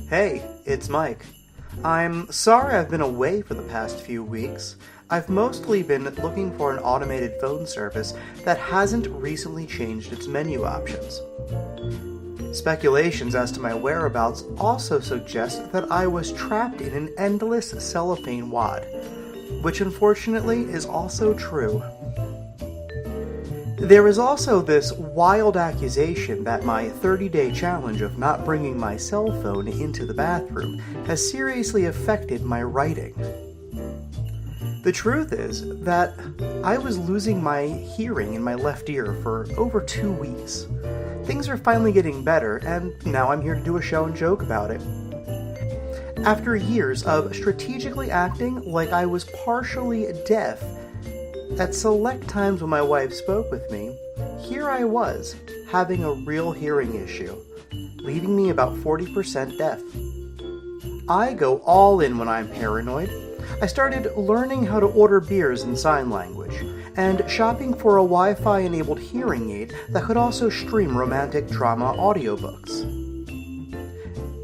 Hey, it's Mike. I'm sorry I've been away for the past few weeks. I've mostly been looking for an automated phone service that hasn't recently changed its menu options. Speculations as to my whereabouts also suggest that I was trapped in an endless cellophane wad, which unfortunately is also true. There is also this wild accusation that my 30-day challenge of not bringing my cell phone into the bathroom has seriously affected my writing. The truth is that I was losing my hearing in my left ear for over 2 weeks. Things are finally getting better, and now I'm here to do a show and joke about it. After years of strategically acting like I was partially deaf, at select times when my wife spoke with me, here I was, having a real hearing issue, leaving me about 40% deaf. I go all in when I'm paranoid. I started learning how to order beers in sign language, and shopping for a Wi-Fi enabled hearing aid that could also stream romantic drama audiobooks.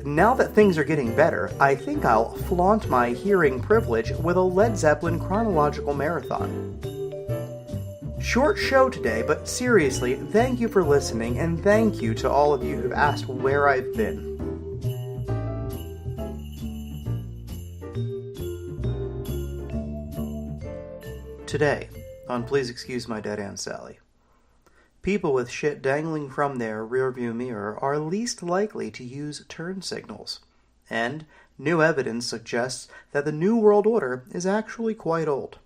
Now that things are getting better, I think I'll flaunt my hearing privilege with a Led Zeppelin chronological marathon. Short show today, but seriously, thank you for listening, and thank you to all of you who've asked where I've been. Today, on Please Excuse My Dead Aunt Sally. People with shit dangling from their rearview mirror are least likely to use turn signals, and new evidence suggests that the New World Order is actually quite old.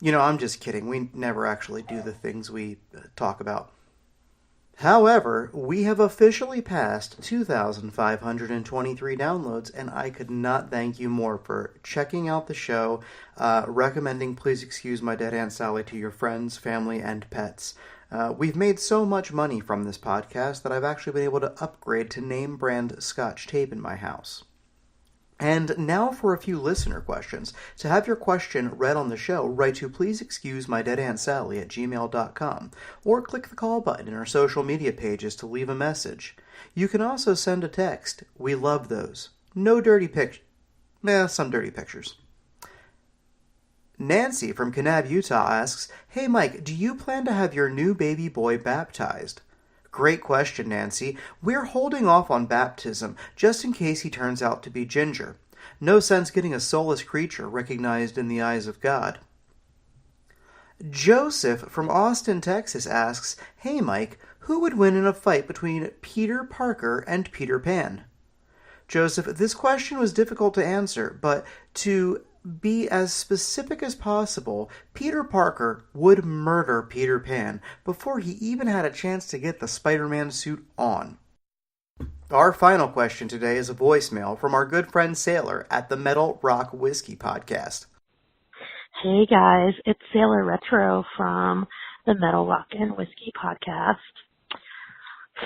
You know, I'm just kidding. We never actually do the things we talk about. However, we have officially passed 2,523 downloads, and I could not thank you more for checking out the show, recommending Please Excuse My Dead Aunt Sally to your friends, family, and pets. We've made so much money from this podcast that I've actually been able to upgrade to name brand Scotch tape in my house. And now for a few listener questions. To have your question read on the show, write to pleaseexcusemydeadauntSally@gmail.com or click the call button in our social media pages to leave a message. You can also send a text. We love those. No dirty pictures. Some dirty pictures. Nancy from Kanab, Utah asks, "Hey Mike, do you plan to have your new baby boy baptized?" Great question, Nancy. We're holding off on baptism, just in case he turns out to be ginger. No sense getting a soulless creature recognized in the eyes of God. Joseph from Austin, Texas asks, "Hey Mike, who would win in a fight between Peter Parker and Peter Pan?" Joseph, this question was difficult to answer, but to be as specific as possible, Peter Parker would murder Peter Pan before he even had a chance to get the Spider-Man suit on. Our final question today is a voicemail from our good friend Sailor at the Metal Rock Whiskey Podcast. Hey guys, it's Sailor Retro from the Metal Rock and Whiskey Podcast.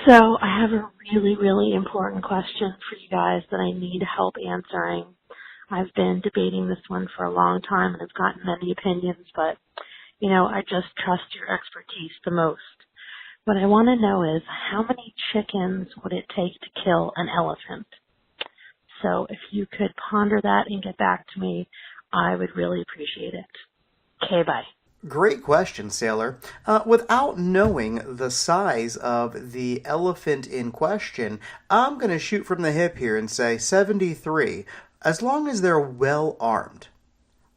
So I have a really, really important question for you guys that I need help answering. I've been debating this one for a long time and I've gotten many opinions, but, I just trust your expertise the most. What I want to know is, how many chickens would it take to kill an elephant? So if you could ponder that and get back to me, I would really appreciate it. Okay, bye. Great question, Sailor. Without knowing the size of the elephant in question, I'm going to shoot from the hip here and say 73. As long as they're well armed.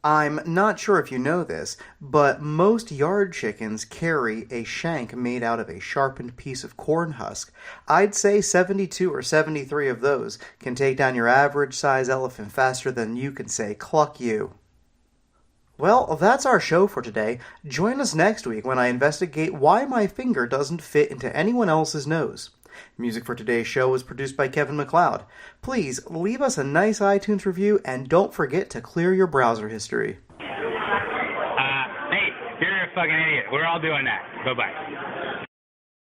I'm not sure if you know this, but most yard chickens carry a shank made out of a sharpened piece of corn husk. I'd say 72 or 73 of those can take down your average size elephant faster than you can say, "Cluck you." Well, that's our show for today. Join us next week when I investigate why my finger doesn't fit into anyone else's nose. Music for today's show was produced by Kevin MacLeod. Please leave us a nice iTunes review and don't forget to clear your browser history. Hey, you're a fucking idiot. We're all doing that. Bye-bye.